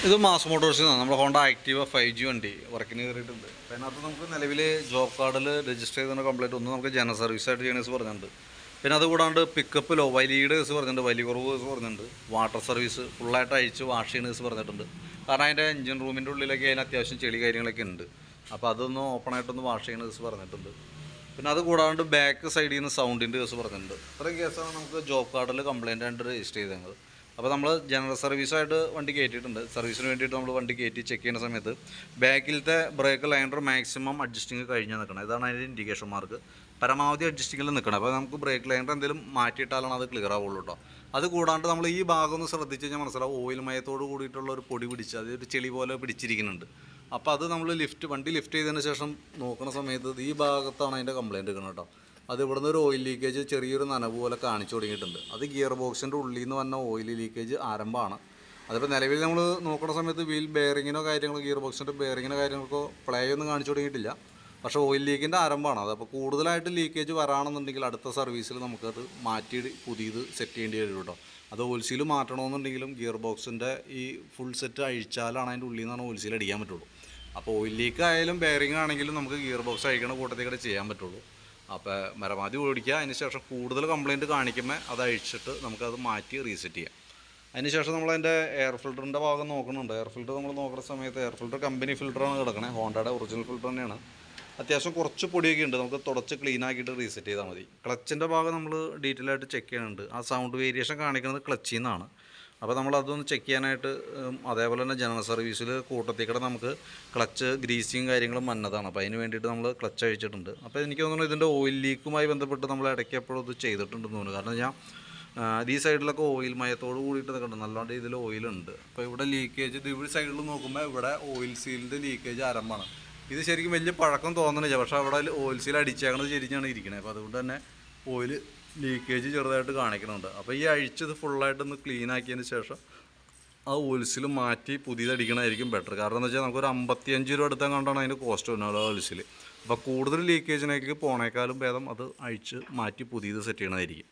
ഇത് മാസ് മോട്ടോഴ്സിൽ നിന്നാണ് നമ്മുടെ ഹോണ്ട ആക്റ്റീവ 5G വണ്ടി വർക്കിന് കയറിയിട്ടുണ്ട്. അപ്പോൾ അതിനകത്ത് നമുക്ക് നിലവിൽ ജോബ് കാർഡിൽ രജിസ്റ്റർ ചെയ്തതിന് കംപ്ലീറ്റ് ഒന്ന് നമുക്ക് ജന സർവീസായിട്ട് ചെയ്യണേഴ്സ് പറഞ്ഞിട്ടുണ്ട്. പിന്നെ അതുകൂടാണ്ട് പിക്കപ്പ് ലോ വലിയുടെ കേസ് പറഞ്ഞിട്ടുണ്ട്, വലിയ കുറവ് കേസ് പറഞ്ഞിട്ടുണ്ട്, വാട്ടർ സർവീസ് ഫുള്ളായിട്ട് അഴിച്ച് വാഷ് ചെയ്യുന്ന കേസ് പറഞ്ഞിട്ടുണ്ട്. കാരണം അതിൻ്റെ എഞ്ചിൻ റൂമിൻ്റെ ഉള്ളിലൊക്കെ അതിന് അത്യാവശ്യം ചെളി കാര്യങ്ങളൊക്കെ ഉണ്ട്. അപ്പോൾ അതൊന്ന് ഓപ്പണായിട്ടൊന്ന് വാഷ് ചെയ്യുന്ന കേസ് പറഞ്ഞിട്ടുണ്ട്. പിന്നെ അത് കൂടാണ്ട് ബാക്ക് സൈഡിൽ നിന്ന് സൗണ്ടിൻ്റെ കേസ് പറഞ്ഞിട്ടുണ്ട്. ഇത്രയും കേസാണ് നമുക്ക് ജോബ് കാർഡിൽ കംപ്ലയിൻ്റ് ആയിട്ട് രജിസ്റ്റർ ചെയ്തത്. അപ്പോൾ നമ്മൾ ജനറൽ സർവീസായിട്ട് വണ്ടി കയറ്റിയിട്ടുണ്ട്. സർവീസിന് വേണ്ടിയിട്ട് നമ്മൾ വണ്ടി കയറ്റി ചെക്ക് ചെയ്യുന്ന സമയത്ത് ബാക്കിലത്തെ ബ്രേക്ക് ലൈനർ മാക്സിമം അഡ്ജസ്റ്റിങ് കഴിഞ്ഞാൽ നിൽക്കണം. ഇതാണ് അതിൻ്റെ ഇൻഡിക്കേഷൻ മാർക്ക്. പരമാവധി അഡ്ജസ്റ്റിങ്ങിൽ നിൽക്കണം. അപ്പോൾ നമുക്ക് ബ്രേക്ക് ലൈനർ എന്തെങ്കിലും മാറ്റിയിട്ടാലാണ് അത് ക്ലിയർ ആവുള്ളൂ കേട്ടോ. അത് കൂടാണ്ട് നമ്മൾ ഈ ഭാഗം ഒന്ന് ശ്രദ്ധിച്ച് കഴിഞ്ഞാൽ മനസ്സിലാവും ഓയിൽ മയത്തോട് കൂടിയിട്ടുള്ള ഒരു പൊടി പിടിച്ച് അതൊരു ചെളി പോലെ പിടിച്ചിരിക്കുന്നുണ്ട്. അപ്പോൾ അത് നമ്മൾ വണ്ടി ലിഫ്റ്റ് ചെയ്തതിന് ശേഷം നോക്കുന്ന സമയത്ത് ഈ ഭാഗത്താണ് അതിൻ്റെ കംപ്ലയിൻറ്റ് എടുക്കുന്നത് കേട്ടോ. അത് ഇവിടുന്ന് ഒരു ഓയിൽ ലീക്കേജ് ചെറിയൊരു നനവ് പോലെ കാണിച്ചു തുടങ്ങിയിട്ടുണ്ട്. അത് ഗിയർ ബോക്സിൻ്റെ ഉള്ളിൽ നിന്ന് വന്ന ഓയിൽ ലീക്കേജ് ആരംഭമാണ്. അതിപ്പോൾ നിലവിൽ നമ്മൾ നോക്കുന്ന സമയത്ത് വീൽ ബെയറിങ്ങിനോ കാര്യങ്ങളോ ഗിയർ ബോക്സിൻ്റെ ബെയറിങ്ങിനോ കാര്യങ്ങൾക്കോ പ്ലേ ഒന്നും കാണിച്ചു തുടങ്ങിയിട്ടില്ല. പക്ഷേ ഓയിൽ ലീക്കിൻ്റെ ആരംഭമാണ് അത്. അപ്പോൾ കൂടുതലായിട്ട് ലീക്കേജ് വരാണെന്നുണ്ടെങ്കിൽ അടുത്ത സർവീസിൽ നമുക്കത് മാറ്റി പുതിയത് സെറ്റ് ചെയ്യേണ്ടി വരും കേട്ടോ. അത് ഓയിൽ സീൽ മാറ്റണമെന്നുണ്ടെങ്കിലും ഗിയർ ബോക്സിൻ്റെ ഈ ഫുൾ സെറ്റ് അഴിച്ചാലാണ് അതിൻ്റെ ഉള്ളിൽ നിന്നാണ് ഓയിൽ സീൽ അടിക്കാൻ പറ്റുള്ളൂ. അപ്പോൾ ഓയിൽ ലീക്ക് ആയാലും ബെയറിംഗ് ആണെങ്കിലും നമുക്ക് ഗിയർ ബോക്സ് അഴിക്കണ കൂട്ടത്തേക്കൂടെ ചെയ്യാൻ പറ്റുള്ളൂ. അപ്പോൾ പരമാവധി ഓടിക്കുക. അതിന് ശേഷം കൂടുതൽ കംപ്ലയിൻറ്റ് കാണിക്കുമ്പോൾ അത് അഴിച്ചിട്ട് നമുക്കത് മാറ്റി റീസെറ്റ് ചെയ്യാം. അതിനുശേഷം നമ്മളതിൻ്റെ എയർ ഫിൽറ്ററിൻ്റെ ഭാഗം നോക്കുന്നുണ്ട്. എയർ ഫിൽറ്റർ നമ്മൾ നോക്കുന്ന സമയത്ത് എയർ ഫിൽറ്റർ കമ്പനി ഫിൽറ്ററാണ് കിടക്കണേ. ഹോണ്ടയുടെ ഒറിജിനൽ ഫിൽറ്റർ തന്നെയാണ്. അത്യാവശ്യം കുറച്ച് പൊടിയൊക്കെ ഉണ്ട്. നമുക്ക് തുടച്ച് ക്ലീൻ ആക്കിയിട്ട് റീസെറ്റ് ചെയ്താൽ മതി. ക്ലച്ചിൻ്റെ ഭാഗം നമ്മൾ ഡീറ്റെയിൽ ആയിട്ട് ചെക്ക് ചെയ്യുന്നുണ്ട്. ആ സൗണ്ട് വേരിയേഷൻ കാണിക്കുന്നത് ക്ലച്ചിൽ നിന്നാണ്. അപ്പോൾ നമ്മളതൊന്ന് ചെക്ക് ചെയ്യാനായിട്ട് അതേപോലെ തന്നെ ജനറൽ സർവീസിൽ കൂട്ടത്തിക്കടെ നമുക്ക് ക്ലച്ച് ഗ്രീസിങ് കാര്യങ്ങളും മന്നതാണ്. അപ്പോൾ അതിന് വേണ്ടിയിട്ട് നമ്മൾ ക്ലച്ച് അഴിച്ചിട്ടുണ്ട്. അപ്പോൾ എനിക്ക് തോന്നുന്നു ഇതിൻ്റെ ഓയിൽ ലീക്കുമായി ബന്ധപ്പെട്ട് നമ്മൾ ഇടയ്ക്ക് എപ്പോഴും ഇത് ചെയ്തിട്ടുണ്ടെന്ന് തോന്നുന്നു. കാരണം ഞാൻ ഈ സൈഡിലൊക്കെ ഓയിൽ മയത്തോട് കൂടിയിട്ട് നിൽക്കുന്നുണ്ട്. നല്ലോണം ഇതിൽ ഓയിലുണ്ട്. അപ്പോൾ ഇവിടെ ലീക്കേജ് ഇത് ഇവിടെ സൈഡിൽ നോക്കുമ്പോൾ ഇവിടെ ഓയിൽ സീലിൻ്റെ ലീക്കേജ് ആരംഭമാണ്. ഇത് ശരിക്കും വലിയ പഴക്കം തോന്നണില്ല. പക്ഷേ അവിടെ ഓയിൽ സീൽ അടിച്ചേക്കണത് ശരിക്കാണ് ഇരിക്കണത്. അപ്പോൾ അതുകൊണ്ട് തന്നെ ഓയിൽ ലീക്കേജ് ചെറുതായിട്ട് കാണിക്കുന്നുണ്ട്. അപ്പോൾ ഈ അഴിച്ചത് ഫുള്ളായിട്ടൊന്ന് ക്ലീൻ ആക്കിയതിന് ശേഷം ആ ഓയിൽ സീൽ മാറ്റി പുതിയതടിക്കണമായിരിക്കും ബെറ്റർ. കാരണം എന്ന് വെച്ചാൽ നമുക്കൊരു 55 രൂപ എടുത്താൽ കണ്ടാണ് അതിന് കോസ്റ്റ് വരുന്നത് ഓയിൽ സീൽ. അപ്പോൾ കൂടുതൽ ലീക്കേജിനേക്ക് പോണേക്കാളും ഭേദം അത് അഴിച്ച് മാറ്റി പുതിയത് സെറ്റ് ചെയ്യണമായിരിക്കും.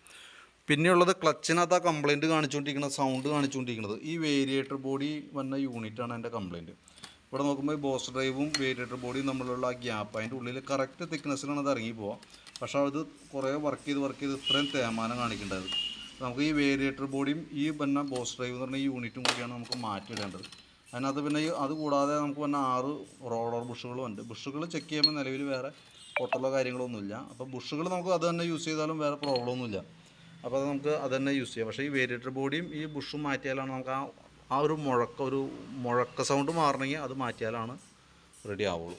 പിന്നെയുള്ളത് ക്ലച്ചിനകത്ത് ആ കംപ്ലയിൻറ്റ് കാണിച്ചുകൊണ്ടിരിക്കുന്നത് സൗണ്ട് കാണിച്ചുകൊണ്ടിരിക്കുന്നത് ഈ വേരിയേറ്റർ ബോഡി വന്ന യൂണിറ്റാണ് എൻ്റെ കംപ്ലയിൻറ്റ്. ഇവിടെ നോക്കുമ്പോൾ ബോസ് ഡ്രൈവും വേരിയേറ്റർ ബോഡിയും തമ്മിലുള്ള ആ ഗ്യാപ്പ് അതിൻ്റെ ഉള്ളിൽ കറക്റ്റ് തിക്നെസ്സിലാണ് അത് ഇറങ്ങി പോവുക. പക്ഷേ അത് കുറേ വർക്ക് ചെയ്ത് ഇത്രയും തേമാനം കാണിക്കേണ്ടത്. നമുക്ക് ഈ വേരിയേറ്റർ ബോഡിയും ഈ പിന്നെ ബോസ് ഡ്രൈവ് എന്ന് പറഞ്ഞ ഈ യൂണിറ്റും കൂടിയാണ് നമുക്ക് മാറ്റിയിടേണ്ടത്. അതിനകത്ത് പിന്നെ അത് കൂടാതെ നമുക്ക് പിന്നെ 6 റോളർ ബുഷുകളും ഉണ്ട്. ബുഷുകൾ ചെക്ക് ചെയ്യുമ്പോൾ നിലവിൽ വേറെ പൊട്ടലോ കാര്യങ്ങളൊന്നുമില്ല. അപ്പോൾ ബുഷുകൾ നമുക്ക് അത് തന്നെ യൂസ് ചെയ്താലും വേറെ പ്രോബ്ലം ഒന്നുമില്ല. അപ്പോൾ അത് നമുക്ക് അത് തന്നെ യൂസ് ചെയ്യാം. പക്ഷേ ഈ വേരിയേറ്റർ ബോഡിയും ഈ ബുഷും മാറ്റിയാലാണ് നമുക്ക് ആ ഒരു മുഴക്ക സൗണ്ട് മാറണമെങ്കിൽ അത് മാറ്റിയാലാണ് റെഡി ആവുള്ളൂ.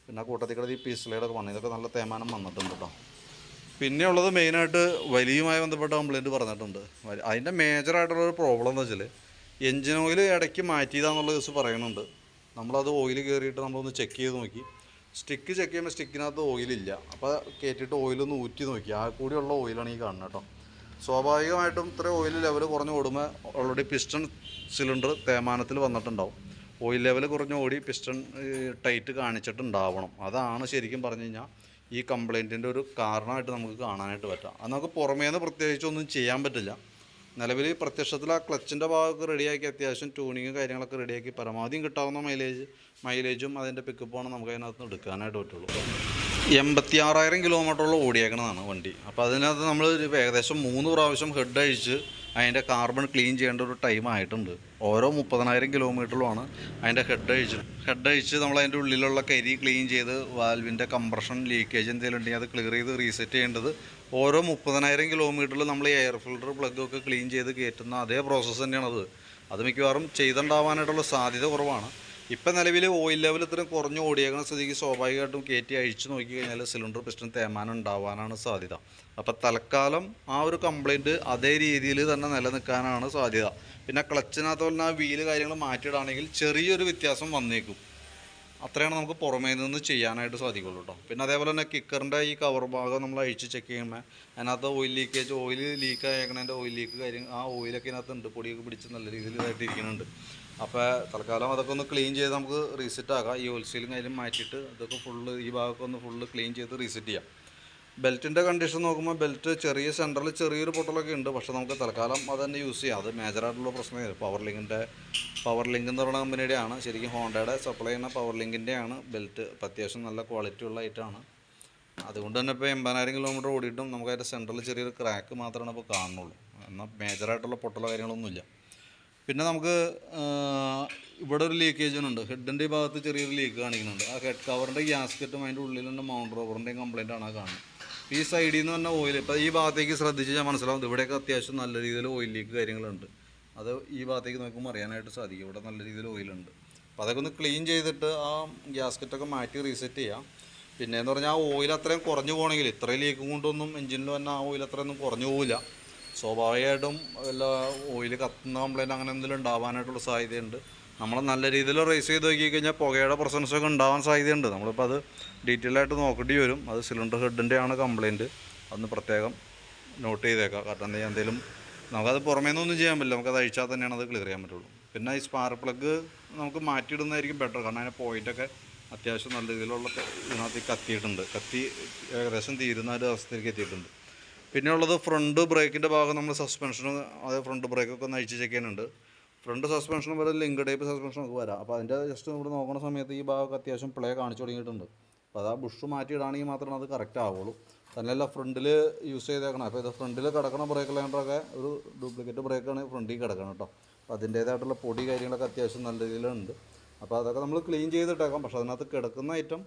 പിന്നെ കൂട്ടത്തിൽ ഈ പീസ്ലൈഡൊക്കെ വന്നു. ഇതൊക്കെ നല്ല തേമാനം വന്നിട്ടുണ്ട് കേട്ടോ. പിന്നെ ഉള്ളത് മെയിനായിട്ട് വലിയുമായി ബന്ധപ്പെട്ട കംപ്ലയിൻറ്റ് പറഞ്ഞിട്ടുണ്ട്. അതിൻ്റെ മേജറായിട്ടുള്ളൊരു പ്രോബ്ലം എന്ന് വെച്ചാൽ എൻജിൻ ഓയിൽ ഇടയ്ക്ക് മാറ്റിയതാണെന്നുള്ള കേസ് പറയുന്നുണ്ട്. നമ്മളത് ഓയിൽ കയറിയിട്ട് നമ്മളൊന്ന് ചെക്ക് ചെയ്ത് നോക്കി. സ്റ്റിക്ക് ചെക്ക് ചെയ്യുമ്പോൾ സ്റ്റിക്കിനകത്ത് ഓയിലില്ല. അപ്പോൾ കയറ്റിയിട്ട് ഓയിലൊന്ന് ഊറ്റി നോക്കി. ആ കൂടിയുള്ള ഓയിലാണ് ഈ കാണുന്നത് കേട്ടോ. സ്വാഭാവികമായിട്ടും ഇത്രയും ഓയിൽ ലെവൽ കുറഞ്ഞ് ഓടുമ്പോൾ ഓൾറെഡി പിസ്റ്റൺ സിലിണ്ടർ തേമാനത്തിൽ വന്നിട്ടുണ്ടാവും. ഓയിൽ ലെവൽ കുറഞ്ഞ് ഓടി പിസ്റ്റൺ ടൈറ്റ് കാണിച്ചിട്ടുണ്ടാവണം. അതാണ് ശരിക്കും പറഞ്ഞു കഴിഞ്ഞാൽ ഈ കംപ്ലയിൻറ്റിൻ്റെ ഒരു കാരണമായിട്ട് നമുക്ക് കാണാനായിട്ട് പറ്റാം. അത് നമുക്ക് പുറമേ നിന്ന് പ്രത്യേകിച്ചൊന്നും ചെയ്യാൻ പറ്റില്ല. നിലവിൽ പ്രത്യക്ഷത്തിൽ ആ ക്ലച്ചിൻ്റെ ഭാഗമൊക്കെ റെഡിയാക്കി അത്യാവശ്യം ട്യൂണിങ് കാര്യങ്ങളൊക്കെ റെഡിയാക്കി പരമാവധിയും കിട്ടാവുന്ന മൈലേജും അതിൻ്റെ പിക്കപ്പുമാണ് നമുക്ക് അതിനകത്ത് എടുക്കാനായിട്ട് പറ്റുള്ളൂ. 86,000 കിലോമീറ്ററോളം ഓടിയേക്കണതാണ് വണ്ടി. അപ്പോൾ അതിനകത്ത് നമ്മൾ ഏകദേശം 3 പ്രാവശ്യം ഹെഡ് അഴിച്ച് അതിൻ്റെ കാർബൺ ക്ലീൻ ചെയ്യേണ്ട ഒരു ടൈം ആയിട്ടുണ്ട്. ഓരോ 30,000 കിലോമീറ്ററിലുമാണ് അതിൻ്റെ ഹെഡ് അഴിച്ച് നമ്മൾ അതിൻ്റെ ഉള്ളിലുള്ള കരി ക്ലീൻ ചെയ്ത് വാൽവിൻ്റെ കംപ്രഷൻ ലീക്കേജ് എന്തെങ്കിലും ഉണ്ടെങ്കിൽ അത് ക്ലിയർ ചെയ്ത് റീസെറ്റ് ചെയ്യേണ്ടത് ഓരോ 30,000 കിലോമീറ്ററിൽ നമ്മൾ എയർ ഫിൽറ്റർ പ്ലഗൊക്കെ ക്ലീൻ ചെയ്ത് കയറ്റുന്ന അതേ പ്രോസസ്സ് തന്നെയാണത്. അത് മിക്കവാറും ചെയ്തുണ്ടാവാനായിട്ടുള്ള സാധ്യത കുറവാണ്. ഇപ്പം നിലവിൽ ഓയിൽ ലെവൽ ഇത്രയും കുറഞ്ഞ് ഓടിയേക്കുന്ന സ്ഥിതിക്ക് സ്വാഭാവികമായിട്ടും കയറ്റി അഴിച്ച് നോക്കി കഴിഞ്ഞാൽ സിലിണ്ടർ പിസ്റ്റൺ തേമാനം ഉണ്ടാവാനാണ് സാധ്യത. അപ്പം തൽക്കാലം ആ ഒരു കംപ്ലയിൻറ്റ് അതേ രീതിയിൽ തന്നെ നിലനിൽക്കാനാണ് സാധ്യത. പിന്നെ ക്ലച്ചിനകത്ത് പറഞ്ഞാൽ ആ വീല് കാര്യങ്ങൾ മാറ്റിയിടാണെങ്കിൽ ചെറിയൊരു വ്യത്യാസം വന്നേക്കും. അത്രയാണ് നമുക്ക് പുറമേ നിന്ന് ചെയ്യാനായിട്ട് സാധിക്കുള്ളൂ കേട്ടോ. പിന്നെ അതേപോലെ തന്നെ കിക്കറിൻ്റെ ഈ കവർ ഭാഗം നമ്മൾ അഴിച്ച് ചെക്ക് ചെയ്യുമ്പോൾ അതിനകത്ത് ഓയിൽ ലീക്ക് ആയേക്കണതിൻ്റെ ഓയിൽ ലീക്ക് കാര്യം ആ ഓയിലൊക്കെ ഇതിനകത്ത് ഉണ്ട്. പൊടിയൊക്കെ പിടിച്ച് നല്ല രീതിയിൽ ഇതായിട്ട് ഇരിക്കുന്നുണ്ട്. അപ്പോൾ തൽക്കാലം അതൊക്കെ ഒന്ന് ക്ലീൻ ചെയ്ത് നമുക്ക് റീസെറ്റ് ആക്കാം. ഈ ഓയിൽ സീലും കാര്യം മാറ്റിയിട്ട് അതൊക്കെ ഈ ഭാഗമൊക്കെ ഒന്ന് ഫുള്ള് ക്ലീൻ ചെയ്ത് റീസെറ്റ് ചെയ്യാം. ബെൽറ്റിൻ്റെ കണ്ടീഷൻ നോക്കുമ്പോൾ ബെൽറ്റ് ചെറിയ സെൻറ്ററിൽ ചെറിയൊരു പൊട്ടലൊക്കെ ഉണ്ട്. പക്ഷേ നമുക്ക് തൽക്കാലം അത് തന്നെ യൂസ് ചെയ്യാം. അത് മേജറായിട്ടുള്ള പ്രശ്നമില്ല. പവർ ലിങ്ക് എന്ന് പറയുന്ന കമ്പനിയുടെയാണ്. ശരിക്കും ഹോണ്ടയുടെ സപ്ലൈ ചെയ്യുന്ന പവർ ലിങ്കിൻ്റെയാണ് ബെൽറ്റ്. ഇപ്പോൾ അത്യാവശ്യം നല്ല ക്വാളിറ്റി ഉള്ള ഐറ്റമാണ്. അതുകൊണ്ട് തന്നെ ഇപ്പോൾ 80,000 കിലോമീറ്റർ ഓടിയിട്ടും നമുക്ക് അതിൻ്റെ സെൻറ്ററിൽ ചെറിയൊരു ക്രാക്ക് മാത്രമാണ് ഇപ്പോൾ കാണുന്നുള്ളൂ. എന്നാൽ മേജറായിട്ടുള്ള പൊട്ടലോ കാര്യങ്ങളൊന്നുമില്ല. പിന്നെ നമുക്ക് ഇവിടെ ഒരു ലീക്കേജുണ്ട്. ഹെഡിൻ്റെ ഈ ഭാഗത്ത് ചെറിയൊരു ലീക്ക് കാണിക്കുന്നുണ്ട്. ആ ഹെഡ് കവറിൻ്റെ ഗ്യാസ്കറ്റും അതിൻ്റെ ഉള്ളിൽ തന്നെ മൗണ്ട് റബ്ബറിൻ്റെയും കംപ്ലയിൻ്റ് ആണ് കാണുന്നത്. ഈ സൈഡിൽ നിന്ന് തന്നെ ഓയിൽ ഇപ്പോൾ ഈ ഭാഗത്തേക്ക് ശ്രദ്ധിച്ച് ഞാൻ മനസ്സിലാവും. ഇവിടെയൊക്കെ അത്യാവശ്യം നല്ല രീതിയിൽ ഓയിൽ ലീക്ക് കാര്യങ്ങളുണ്ട്. അത് ഈ ഭാഗത്തേക്ക് നോക്കുമ്പോൾ അറിയാനായിട്ട് സാധിക്കും. ഇവിടെ നല്ല രീതിയിൽ ഓയിലുണ്ട്. അപ്പോൾ അതൊക്കെ ഒന്ന് ക്ലീൻ ചെയ്തിട്ട് ആ ഗ്യാസ്കറ്റൊക്കെ മാറ്റി റീസെറ്റ് ചെയ്യാം. പിന്നെയെന്ന് പറഞ്ഞാൽ ആ ഓയിൽ അത്രയും കുറഞ്ഞു പോകണമെങ്കിൽ ഇത്രയും ലീക്കും കൊണ്ടൊന്നും എഞ്ചിനിൽ തന്നെ ആ ഓയിൽ അത്രയൊന്നും കുറഞ്ഞു പോവില്ല. സ്വാഭാവികമായിട്ടും വല്ല ഓയിൽ കത്തുന്ന കംപ്ലയിൻറ്റ് അങ്ങനെ എന്തെങ്കിലും ഉണ്ടാവാനായിട്ടുള്ള സാധ്യതയുണ്ട്. നമ്മൾ നല്ല രീതിയിൽ റേസ് ചെയ്ത് നോക്കി കഴിഞ്ഞാൽ പുകയുടെ പ്രസൻസൊക്കെ ഉണ്ടാവാൻ സാധ്യതയുണ്ട്. നമ്മളിപ്പോൾ അത് ഡീറ്റെയിൽ ആയിട്ട് നോക്കേണ്ടി വരും. അത് സിലിണ്ടർ ഹെഡിൻ്റെ ആണ് കംപ്ലയിൻറ്റ്. അതൊന്ന് പ്രത്യേകം നോട്ട് ചെയ്തേക്കാം. കാരണം എന്തെങ്കിലും നമുക്കത് പുറമേ നിന്നൊന്നും ചെയ്യാൻ പറ്റില്ല. നമുക്കത് അഴിച്ചാൽ തന്നെയാണ് അത് ക്ലിയർ ചെയ്യാൻ പറ്റുള്ളൂ. പിന്നെ ഈ സ്പാർക്ക് പ്ലഗ് നമുക്ക് മാറ്റിയിടുന്നതായിരിക്കും ബെറ്റർ. കാരണം അതിൻ്റെ പോയിൻ്റൊക്കെ അത്യാവശ്യം നല്ല രീതിയിലുള്ള ഇതിനകത്ത് കത്തിയിട്ടുണ്ട്. കത്തി ഏകദേശം തീരുന്ന ഒരു അവസ്ഥയിലേക്ക് എത്തിയിട്ടുണ്ട്. പിന്നെ ഉള്ളത് ഫ്രണ്ട് ബ്രേക്കിൻ്റെ ഭാഗം നമ്മൾ സസ്പെൻഷനും അത് ഫ്രണ്ട് ബ്രേക്കൊക്കെ ഒന്ന് അഴിച്ച് ചെക്ക് ചെയ്യാനുണ്ട്. ഫ്രണ്ട് സസ്പെൻഷനും വരെ ലിങ്ക് ടൈപ്പ് സസ്പെൻഷൻ നമുക്ക് വരാം. അപ്പോൾ അതിൻ്റെ ജസ്റ്റ് നമ്മൾ നോക്കുന്ന സമയത്ത് ഈ ഭാഗമൊക്കെ അത്യാവശ്യം പ്ലേ കാണിച്ചു തുടങ്ങിയിട്ടുണ്ട്. അപ്പോൾ അത് ആ ബുഷ് മാറ്റിയിടാണെങ്കിൽ മാത്രമേ അത് കറക്റ്റ് ആവുള്ളൂ. തന്നെയല്ല ഫ്രണ്ടിൽ യൂസ് ചെയ്തേക്കണം. അപ്പോൾ ഇത് ഫ്രണ്ടിൽ കിടക്കുന്ന ബ്രേക്ക് ലൈൻഡറൊക്കെ ഒരു ഡ്യൂപ്ലിക്കേറ്റ് ബ്രേക്കാണ് ഫ്രണ്ടിൽ കിടക്കണം കേട്ടോ. അപ്പോൾ അതിൻ്റേതായിട്ടുള്ള പൊടി കാര്യങ്ങളൊക്കെ അത്യാവശ്യം നല്ല രീതിയിലുണ്ട്. അപ്പോൾ അതൊക്കെ നമ്മൾ ക്ലീൻ ചെയ്തിട്ടേക്കാം. പക്ഷേ അതിനകത്ത് കിടക്കുന്ന ഐറ്റം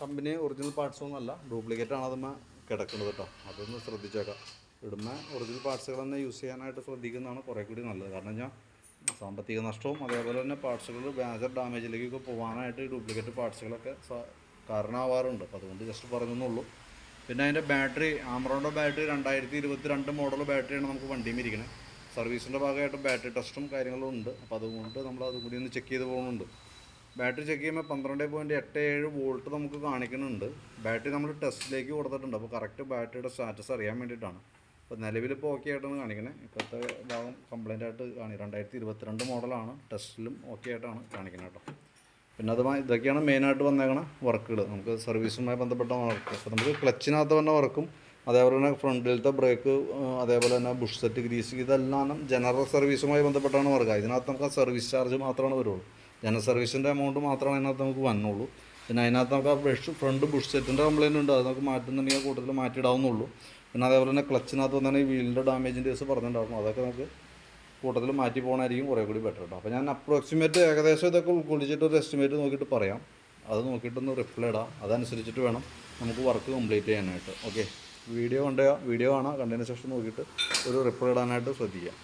കമ്പനി ഒറിജിനൽ പാർട്സൊന്നും അല്ല, ഡ്യൂപ്ലിക്കേറ്റാണ് അതുമ്മ കിടക്കുന്നത് കേട്ടോ. അതൊന്ന് ശ്രദ്ധിച്ചേക്കാം. ഇടുമ്പോൾ ഒറിജിനൽ പാർട്സുകൾ തന്നെ യൂസ് ചെയ്യാനായിട്ട് ശ്രദ്ധിക്കുന്നതാണ് കുറേ കൂടി നല്ലത്. കാരണം ഞാൻ സാമ്പത്തിക നഷ്ടവും അതേപോലെ തന്നെ പാർട്സുകൾ മേജർ ഡാമേജിലേക്കൊക്കെ പോകാനായിട്ട് ഡ്യൂപ്ലിക്കേറ്റ് പാർട്സുകളൊക്കെ കാരണമാവാറുണ്ട്. അപ്പോൾ അതുകൊണ്ട് ജസ്റ്റ് പറഞ്ഞെന്നുള്ളൂ. പിന്നെ അതിൻ്റെ ബാറ്ററി ആമറോണിൻ്റെ ബാറ്ററി 2022 മോഡൽ ബാറ്ററിയാണ് നമുക്ക് വണ്ടിയും ഇരിക്കുന്നത്. സർവീസിൻ്റെ ഭാഗമായിട്ട് ബാറ്ററി ടെസ്റ്റും കാര്യങ്ങളും ഉണ്ട്. അപ്പോൾ അതുകൊണ്ട് നമ്മൾ അതും കൂടി ഒന്ന് ചെക്ക് ചെയ്ത് പോകുന്നുണ്ട്. ബാറ്ററി ചെക്ക് ചെയ്യുമ്പോൾ 12.87 വോൾട്ട് നമുക്ക് കാണിക്കുന്നുണ്ട്. ബാറ്ററി നമ്മൾ ടെസ്റ്റിലേക്ക് കൊടുത്തിട്ടുണ്ട്. അപ്പോൾ കറക്റ്റ് ബാറ്ററിയുടെ സ്റ്റാറ്റസ് അറിയാൻ വേണ്ടിയിട്ടാണ്. അപ്പോൾ നിലവിലിപ്പോൾ ഓക്കെ ആയിട്ടാണ് കാണിക്കണേ. ഇപ്പോഴത്തെ ഭാഗം കംപ്ലൈൻ്റ് ആയിട്ട് 2022 മോഡലാണ്. ടെസ്റ്റിലും ഓക്കെ ആയിട്ടാണ് കാണിക്കുന്നത് കേട്ടോ. പിന്നെ ഇതൊക്കെയാണ് മെയിനായിട്ട് വന്നേക്കണ വർക്കുകൾ. നമുക്ക് സർവീസുമായി ബന്ധപ്പെട്ട വർക്ക്. അപ്പോൾ നമുക്ക് ക്ലച്ചിനകത്ത് വന്ന വർക്കും അതേപോലെ തന്നെ ഫ്രണ്ടിലത്തെ ബ്രേക്ക് അതേപോലെ തന്നെ ബുഷ് സെറ്റ് ഗ്രീസ് ഇതെല്ലാം ജനറൽ സർവീസുമായി ബന്ധപ്പെട്ടാണ് വർക്ക്. ഇതിനകത്ത് നമുക്ക് ആ സർവീസ് ചാർജ് മാത്രമാണ് വരുള്ളൂ. ജനറൽ സർവീസിൻ്റെ എമൗണ്ട് മാത്രമാണ് അതിനകത്ത് നമുക്ക് വന്നുള്ളൂ. പിന്നെ അതിനകത്ത് നമുക്ക് ആ ഫ്രണ്ട് ബുഷ് സെറ്റിൻ്റെ കംപ്ലയിൻ്റ് ഉണ്ട്. അത് നമുക്ക് മാറ്റുന്നുണ്ടെങ്കിൽ കൂട്ടത്തിൽ മാറ്റിയിടാവുന്നുള്ളൂ. പിന്നെ അതേപോലെ തന്നെ ക്ലച്ചിനകത്ത് വന്നാണ് ഈ വീലിൻ്റെ ഡാമേജിൻ്റെ കേസ് പറഞ്ഞിട്ടുണ്ടായിരുന്നു. അതൊക്കെ നമുക്ക് കൂട്ടത്തിൽ മാറ്റി പോകണമായിരിക്കും കുറേ കൂടി ബെറ്റർ കേട്ടോ. അപ്പോൾ ഞാൻ അപ്രോക്സിമേറ്റ് ഏകദേശം ഇതൊക്കെ ഉൾക്കൊള്ളിച്ചിട്ട് ഒരു എസ്റ്റിമേറ്റ് നോക്കിയിട്ട് പറയാം. അത് നോക്കിയിട്ടൊന്ന് റിപ്ലൈ ഇടാം. അതനുസരിച്ചിട്ട് വേണം നമുക്ക് വർക്ക് കംപ്ലീറ്റ് ചെയ്യാനായിട്ട്. ഓക്കെ, വീഡിയോ കാണാം. കണ്ടതിന് ശേഷം നോക്കിയിട്ട് ഒരു റിപ്ലൈ ഇടാനായിട്ട് ശ്രദ്ധിക്കാം.